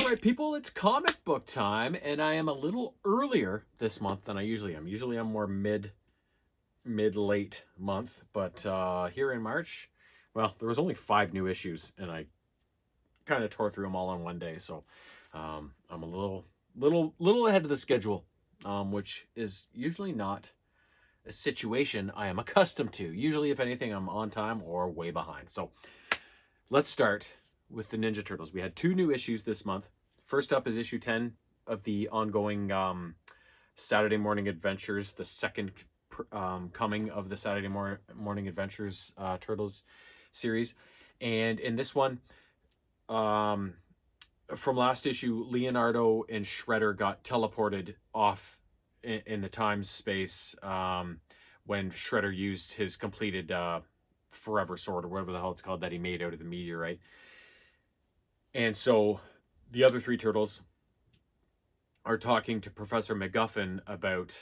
right, people, it's comic book time, and I am a little earlier this month than I usually am. Usually I'm more mid late month, but here in March, well, there was only 5 new issues, and I kind of tore through them all on one day. So I'm a little ahead of the schedule, which is usually not a situation I am accustomed to. Usually, if anything, I'm on time or way behind. So let's start with the Ninja Turtles. We had 2 new issues this month. First up is issue 10 of the ongoing Saturday Morning Adventures, the second coming of the Saturday Morning Adventures Turtles series. And in this one, from last issue, Leonardo and Shredder got teleported off in the time space when Shredder used his completed Forever Sword, or whatever the hell it's called, that he made out of the meteorite. And so the other 3 turtles are talking to Professor MacGuffin about,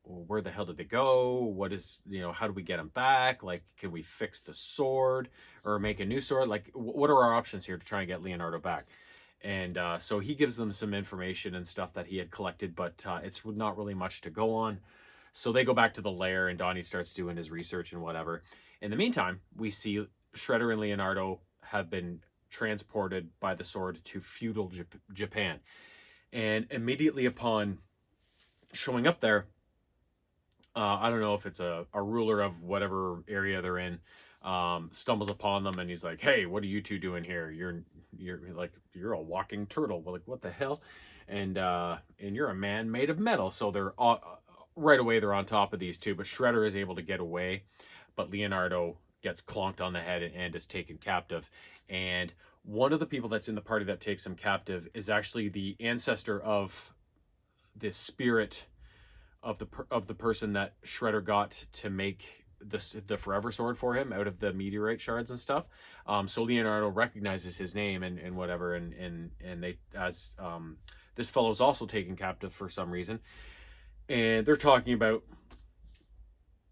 well, where the hell did they go? What is, how do we get them back? Like, can we fix the sword or make a new sword? Like, what are our options here to try and get Leonardo back? And so he gives them some information and stuff that he had collected, but it's not really much to go on. So they go back to the lair, and Donnie starts doing his research and whatever. In the meantime, we see Shredder and Leonardo have been transported by the sword to feudal Japan. And immediately upon showing up there, I don't know if it's a ruler of whatever area they're in, stumbles upon them, and he's like, "Hey, what are you two doing here? You're a walking turtle." We're like, "What the hell?" And you're a man made of metal. So they're right away they're on top of these two, but Shredder is able to get away, but Leonardo gets clonked on the head and is taken captive. And one of the people that's in the party that takes him captive is actually the ancestor of the spirit of the person that Shredder got to make the Forever Sword for him out of the meteorite shards and stuff. So Leonardo recognizes his name and whatever, and they, as this fellow's also taken captive for some reason, and they're talking about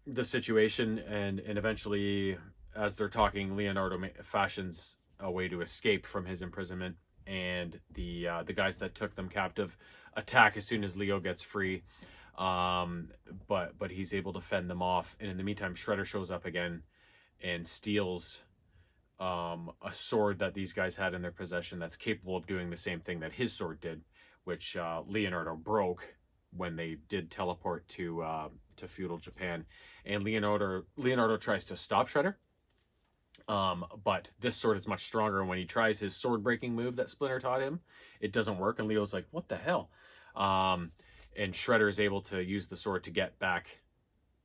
the situation, and eventually, as they're talking, Leonardo fashions a way to escape from his imprisonment, and the guys that took them captive attack as soon as Leo gets free. But he's able to fend them off, and in the meantime, Shredder shows up again and steals a sword that these guys had in their possession that's capable of doing the same thing that his sword did, which Leonardo broke when they did teleport to feudal Japan. And Leonardo tries to stop Shredder, but this sword is much stronger, and when he tries his sword breaking move that Splinter taught him, it doesn't work, and Leo's like, "What the hell?" And Shredder is able to use the sword to get back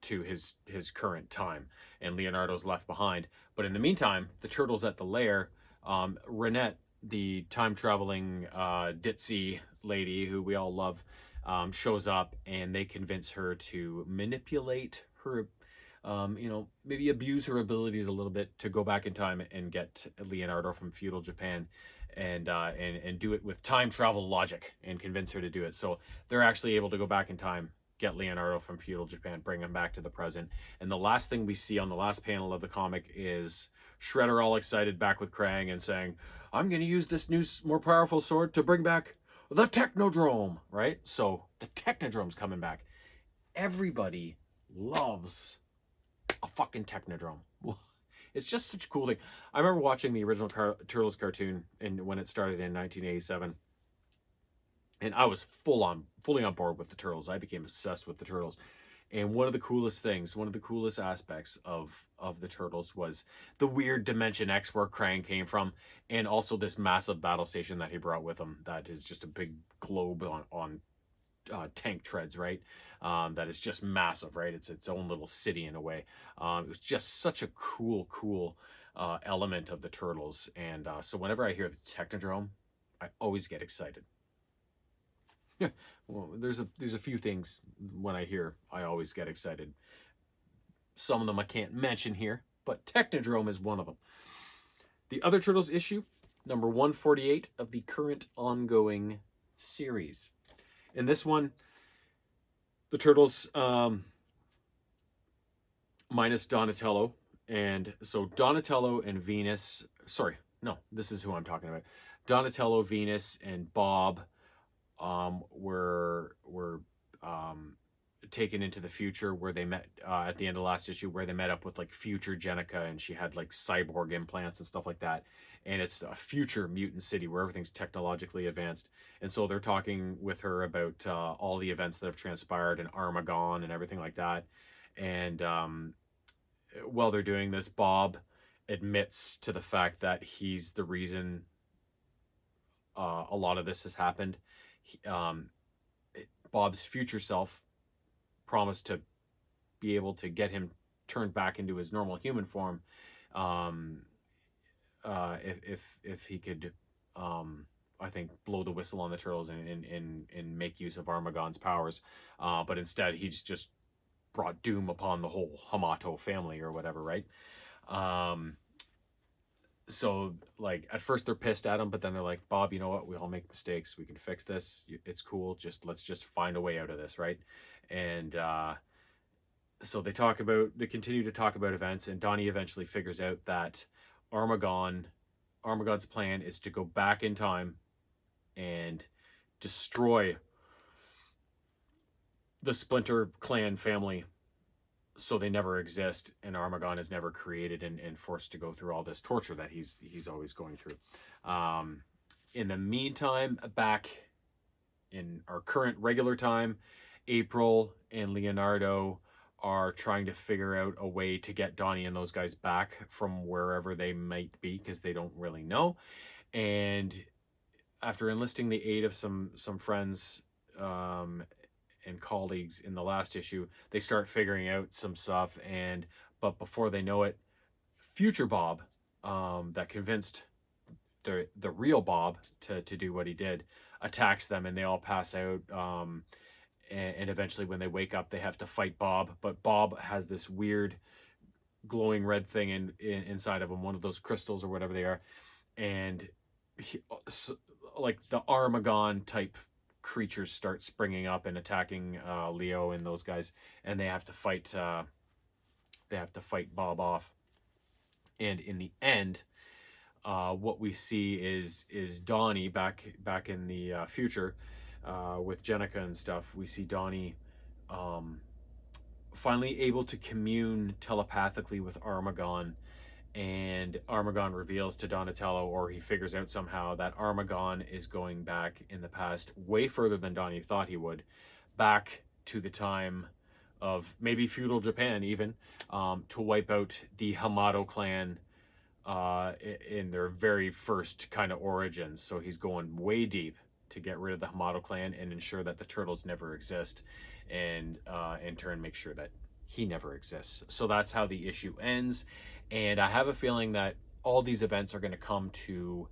to his current time, and Leonardo's left behind. But in the meantime, the turtles at the lair, Renette, the time-traveling ditzy lady who we all love, shows up, and they convince her to manipulate her, maybe abuse her abilities a little bit to go back in time and get Leonardo from feudal Japan, and do it with time travel logic, and convince her to do it. So they're actually able to go back in time, get Leonardo from feudal Japan, bring him back to the present. And the last thing we see on the last panel of the comic is Shredder all excited back with Krang and saying, "I'm going to use this new, more powerful sword to bring back the Technodrome," right? So the Technodrome's coming back. Everybody loves a fucking Technodrome. It's just such a cool thing. I remember watching the original Turtles cartoon when it started in 1987, and I was fully on board with the Turtles. I became obsessed with the Turtles, and one of the coolest aspects of the Turtles was the weird Dimension X where Krang came from, and also this massive battle station that he brought with him that is just a big globe on tank treads, right? That is just massive, right? It's its own little city in a way. It was just such a cool element of the Turtles, and so whenever I hear the Technodrome, I always get excited. Yeah, well, there's a few things when I hear I always get excited. Some of them I can't mention here, but Technodrome is one of them. The other Turtles issue, number 148 of the current ongoing series. In this one, the Turtles, minus Donatello, and so Donatello and Venus, sorry, no, this is who I'm talking about. Donatello, Venus, and Bob were taken into the future, where they met at the end of last issue, where they met up with like future Jenica, and she had like cyborg implants and stuff like that. And it's a future mutant city where everything's technologically advanced. And so they're talking with her about all the events that have transpired in Armagon and everything like that. And while they're doing this, Bob admits to the fact that he's the reason a lot of this has happened. He, Bob's future self promised to be able to get him turned back into his normal human form, um, if he could, I think, blow the whistle on the turtles and make use of Armagon's powers. But instead, he's just brought doom upon the whole Hamato family or whatever, right? So like at first they're pissed at him, but then they're like, Bob, you know what? We all make mistakes. We can fix this. It's cool. Let's just find a way out of this, right? And so they continue to talk about events, and Donnie eventually figures out that Armagon's plan is to go back in time and destroy the Splinter Clan family, so they never exist, and Armagon is never created and forced to go through all this torture that he's always going through. In the meantime, back in our current regular time, April and Leonardo are trying to figure out a way to get Donnie and those guys back from wherever they might be, because they don't really know. And after enlisting the aid of some friends and colleagues in the last issue, they start figuring out some stuff. But before they know it, future Bob, that convinced the real Bob to do what he did, attacks them, and they all pass out. And eventually, when they wake up, they have to fight Bob. But Bob has this weird glowing red thing inside of him, one of those crystals or whatever they are, and like the Armagon type creatures start springing up and attacking Leo and those guys, and they have to fight Bob off. And in the end, what we see is Donnie back in the future, with Jenica and stuff. We see Donnie finally able to commune telepathically with Armagon, and Armagon reveals to Donatello, or he figures out somehow, that Armagon is going back in the past way further than Donnie thought he would, back to the time of maybe feudal Japan even, to wipe out the Hamato clan in their very first kind of origins. So he's going way deep to get rid of the Hamato clan and ensure that the turtles never exist, and in turn make sure that he never exists. So that's how the issue ends. And I have a feeling that all these events are going to come to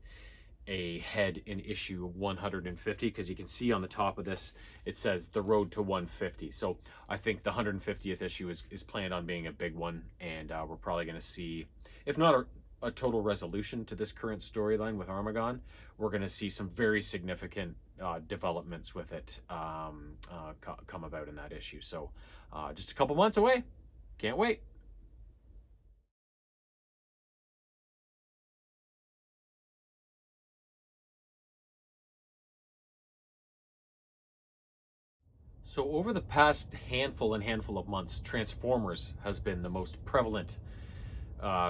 a head in issue 150, because you can see on the top of this, it says the road to 150. So I think the 150th issue is planned on being a big one, and we're probably going to see, if not a total resolution to this current storyline with Armagon, we're going to see some very significant developments with it come about in that issue. So just a couple months away. Can't wait. So over the past handful of months, Transformers has been the most prevalent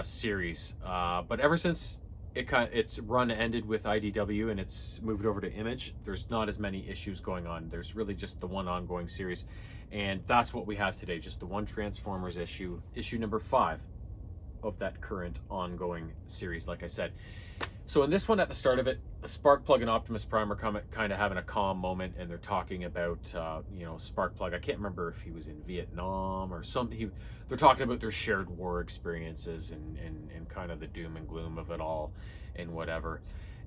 series. But ever since its run ended with IDW and it's moved over to Image, there's not as many issues going on. There's really just the one ongoing series. And that's what we have today, just the one Transformers issue number 5 of that current ongoing series, like I said. So in this one, at the start of it, Sparkplug and Optimus Prime are kind of having a calm moment, and they're talking about, Sparkplug. I can't remember if he was in Vietnam or something. They're talking about their shared war experiences and kind of the doom and gloom of it all and whatever.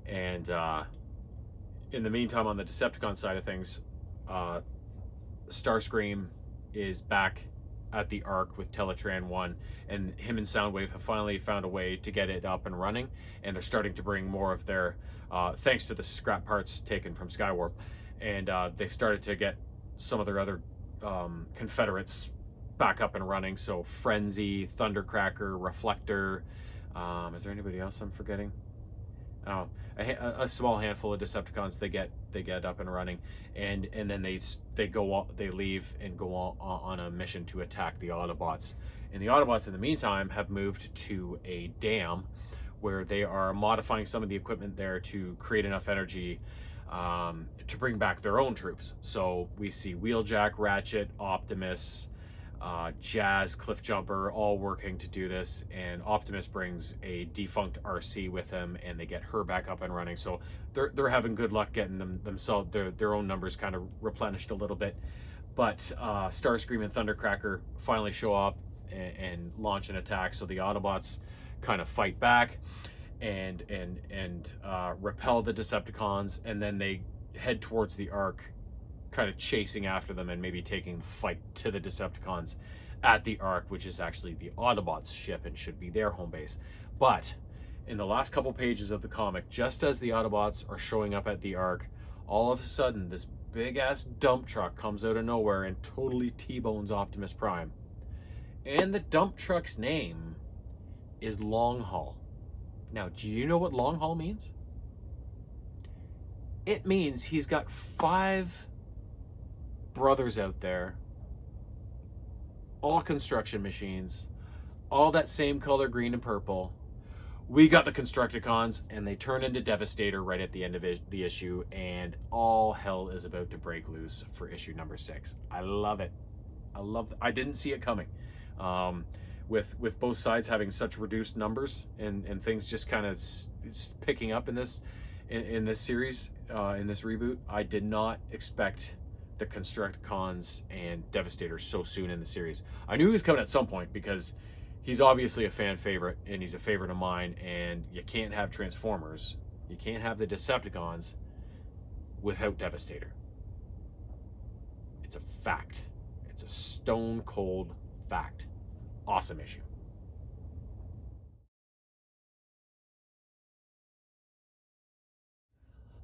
And in the meantime, on the Decepticon side of things, Starscream is back at the Ark with Teletran 1, and him and Soundwave have finally found a way to get it up and running, and they're starting to bring more of their, thanks to the scrap parts taken from Skywarp, and they've started to get some of their other Confederates back up and running. So Frenzy, Thundercracker, Reflector, is there anybody else I'm forgetting? Oh, a small handful of Decepticons, they get up and running, and then they leave and go on a mission to attack the Autobots. And the Autobots in the meantime have moved to a dam where they are modifying some of the equipment there to create enough energy to bring back their own troops. So we see Wheeljack, Ratchet, Optimus, Jazz, Cliffjumper, all working to do this. And Optimus brings a defunct RC with him, and they get her back up and running. So they're having good luck getting themselves their own numbers kind of replenished a little bit. But Starscream and Thundercracker finally show up and launch an attack. So the Autobots kind of fight back and repel the Decepticons, and then they head towards the Ark, kind of chasing after them and maybe taking the fight to the Decepticons at the Ark, which is actually the Autobots' ship and should be their home base. But in the last couple pages of the comic, just as the Autobots are showing up at the Ark, all of a sudden this big ass dump truck comes out of nowhere and totally T-bones Optimus Prime. And the dump truck's name is Long Haul. Now, do you know what long haul means? It means he's got 5 brothers out there, all construction machines, all that same color, green and purple. We got the Constructicons, and they turn into Devastator right at the end of the issue, and all hell is about to break loose for issue number 6. I love it. I didn't see it coming. With both sides having such reduced numbers and things just kind of picking up in this series, in this reboot, I did not expect the Constructicons and Devastator so soon in the series. I knew he was coming at some point because he's obviously a fan favorite, and he's a favorite of mine, and you can't have Transformers, you can't have the Decepticons without Devastator. It's a fact. It's a stone cold fact. Awesome issue.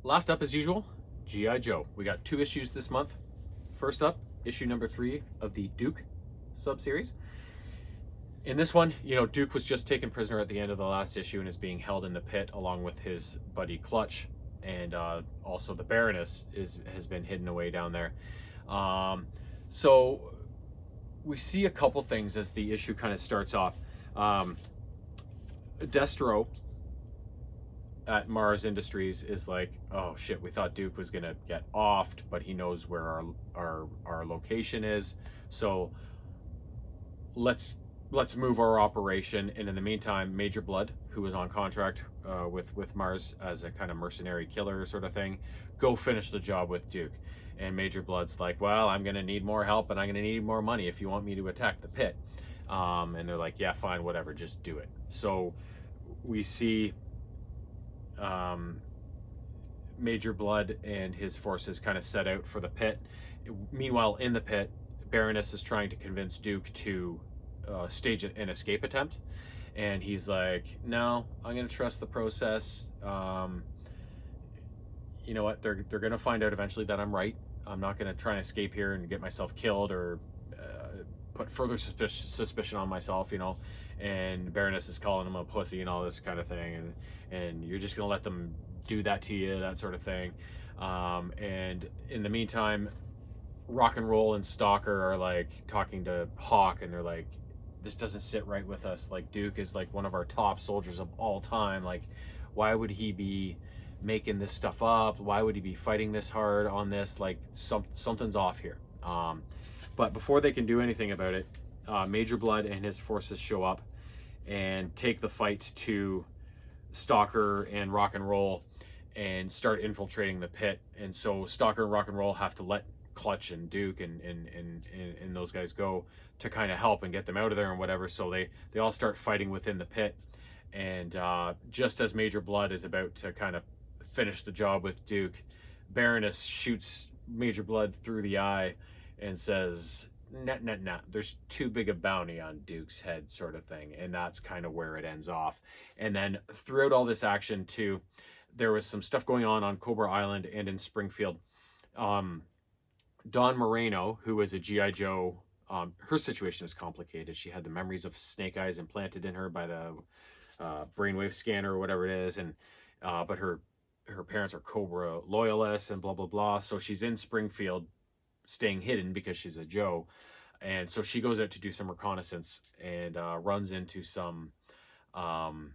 Last up, as usual, G.I. Joe. We got 2 issues this month. First up, issue number 3 of the Duke sub-series. In this one, you know, Duke was just taken prisoner at the end of the last issue and is being held in the pit along with his buddy Clutch, and also the Baroness has been hidden away down there. So we see a couple things as the issue kind of starts off. Destro at Mars Industries is like, oh shit, we thought Duke was gonna get offed, but he knows where our location is, so let's move our operation. And in the meantime, Major Blood, who was on contract with Mars as a kind of mercenary killer sort of thing, go finish the job with Duke. And Major Blood's like, well, I'm gonna need more help and I'm gonna need more money if you want me to attack the pit. And they're like, yeah, fine, whatever, just do it. So we see Major Blood and his forces kind of set out for the pit. Meanwhile, in the pit, Baroness is trying to convince Duke to stage an escape attempt, and he's like, no, I'm gonna trust the process. You know what, they're gonna find out eventually that I'm right. I'm not gonna try and escape here and get myself killed or put further suspicion on myself, you know. And Baroness is calling him a pussy and all this kind of thing, and you're just gonna let them do that to you, that sort of thing. And in the meantime, Rock and Roll and Stalker are like talking to Hawk, and they're like, this doesn't sit right with us. Like, Duke is like one of our top soldiers of all time. Like, why would he be making this stuff up? Why would he be fighting this hard on this? Like, something's off here. But before they can do anything about it, Major Blood and his forces show up and take the fight to Stalker and Rock and Roll and start infiltrating the pit. And so Stalker and Rock and Roll have to let Clutch and Duke and those guys go to kind of help and get them out of there and whatever. So they all start fighting within the pit. And just as Major Blood is about to kind of finish the job with Duke, Baroness shoots Major Blood through the eye and says, nah, there's too big a bounty on Duke's head, sort of thing. And that's kind of where it ends off. And then throughout all this action too, there was some stuff going on Cobra Island and in Springfield. Dawn Moreno, who is a G.I. Joe, her situation is complicated. She had the memories of Snake Eyes implanted in her by the brainwave scanner or whatever it is, and but her parents are Cobra loyalists and blah blah blah. So she's in Springfield, staying hidden because she's a Joe, and so she goes out to do some reconnaissance and runs into um,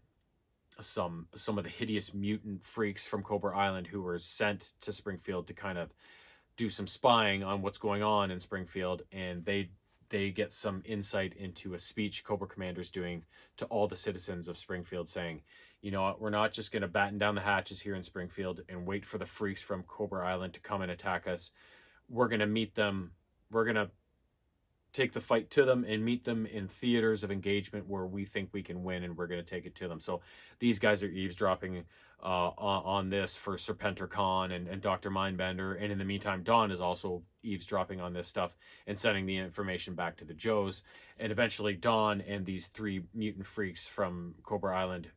some of the hideous mutant freaks from Cobra Island who were sent to Springfield to kind of do some spying on what's going on in Springfield, and they get some insight into a speech Cobra Commander's doing to all the citizens of Springfield, saying, you know what, we're not just going to batten down the hatches here in Springfield and wait for the freaks from Cobra Island to come and attack us. We're going to meet them. We're going to take the fight to them and meet them in theaters of engagement where we think we can win, and we're going to take it to them. So these guys are eavesdropping on this for Serpentor Khan and Dr. Mindbender, and in the meantime Dawn is also eavesdropping on this stuff and sending the information back to the Joes, and eventually Dawn and these three mutant freaks from Cobra Island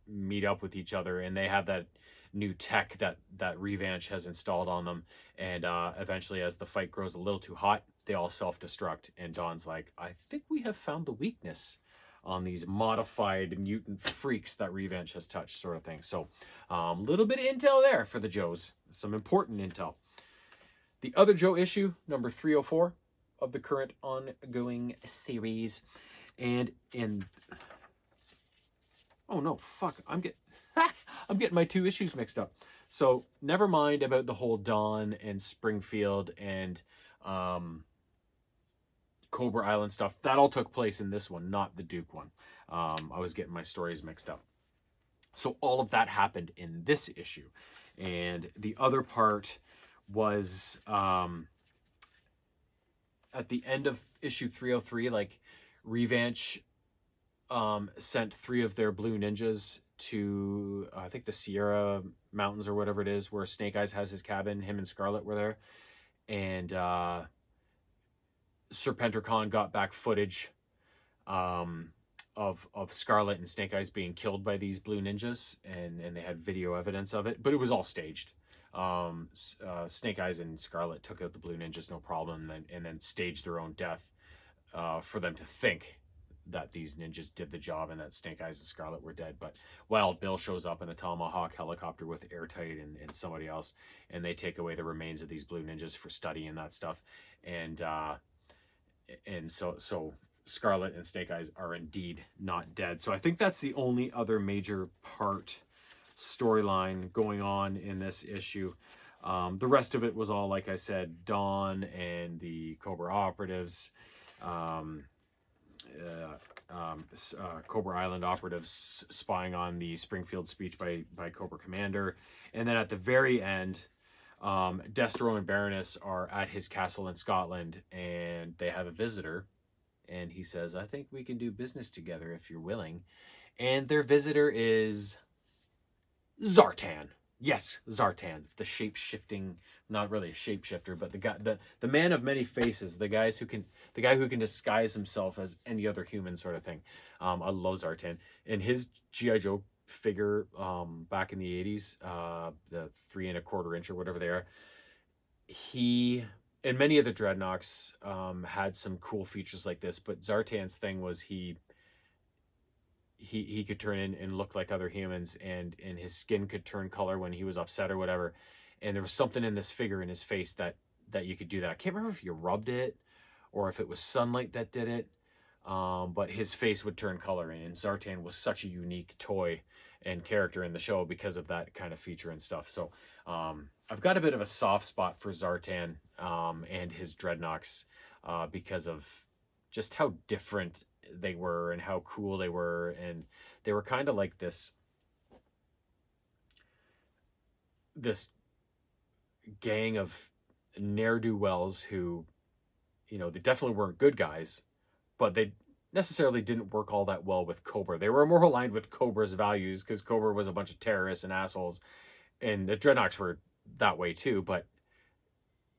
meet up with each other, and they have that new tech that Revanche has installed on them, and eventually as the fight grows a little too hot, they all self-destruct, and Dawn's like, I think we have found the weakness on these modified mutant freaks that Revanche has touched, sort of thing. So a little bit of intel there for the Joes, some important intel. The other Joe issue, number 304 of the current ongoing series, and oh no, fuck, I'm getting my two issues mixed up. So never mind about the whole Dawn and Springfield and Cobra Island stuff. That all took place in this one, not the Duke one. I was getting my stories mixed up. So all of that happened in this issue. And the other part was at the end of issue 303, like Revanche sent 3 of their blue ninjas to I think the Sierra Mountains or whatever it is, where Snake Eyes has his cabin. Him and Scarlet were there, and Serpentor Khan got back footage of Scarlet and Snake Eyes being killed by these blue ninjas, and they had video evidence of it, but it was all staged. Snake Eyes and Scarlet took out the blue ninjas no problem, and then staged their own death for them to think that these ninjas did the job and that Snake Eyes and Scarlet were dead. But Wild Bill shows up in a Tomahawk helicopter with Airtight and somebody else, and they take away the remains of these blue ninjas for study and that stuff. And so Scarlet and Snake Eyes are indeed not dead. So I think that's the only other major part storyline going on in this issue. The rest of it was all, like I said, Dawn and the Cobra operatives, Cobra Island operatives spying on the Springfield speech by Cobra Commander. And then at the very end, Destro and Baroness are at his castle in Scotland, and they have a visitor, and he says, I think we can do business together if you're willing. And their visitor is Zartan. Yes, Zartan, the shape-shifting, not really a shapeshifter, but the guy, the man of many faces, the guy who can disguise himself as any other human, sort of thing. I love Zartan, and his GI Joe figure back in the 80s, the 3 1/4 inch or whatever they are. He and many of the Dreadnoks had some cool features like this, but Zartan's thing was he could turn in and look like other humans, and his skin could turn color when he was upset or whatever. And there was something in this figure in his face that you could do that. I can't remember if you rubbed it or if it was sunlight that did it, but his face would turn color, and Zartan was such a unique toy and character in the show because of that kind of feature and stuff. So I've got a bit of a soft spot for Zartan and his Dreadnoks because of just how different they were and how cool they were. And they were kind of like this gang of ne'er-do-wells who, you know, they definitely weren't good guys, but they necessarily didn't work all that well with Cobra. They were more aligned with Cobra's values because Cobra was a bunch of terrorists and assholes, and the Dreadnoks were that way too, but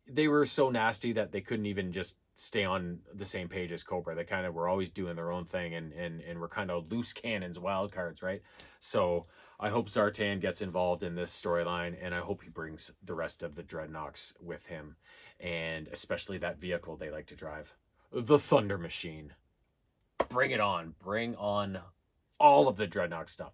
they were so nasty that they couldn't even just stay on the same page as Cobra. They kind of were always doing their own thing, and were kind of loose cannons, wild cards, right? So I hope Zartan gets involved in this storyline, and I hope he brings the rest of the Dreadnoks with him, and especially that vehicle they like to drive, the Thunder Machine. Bring it on. Bring on all of the Dreadnought stuff.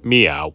Meow.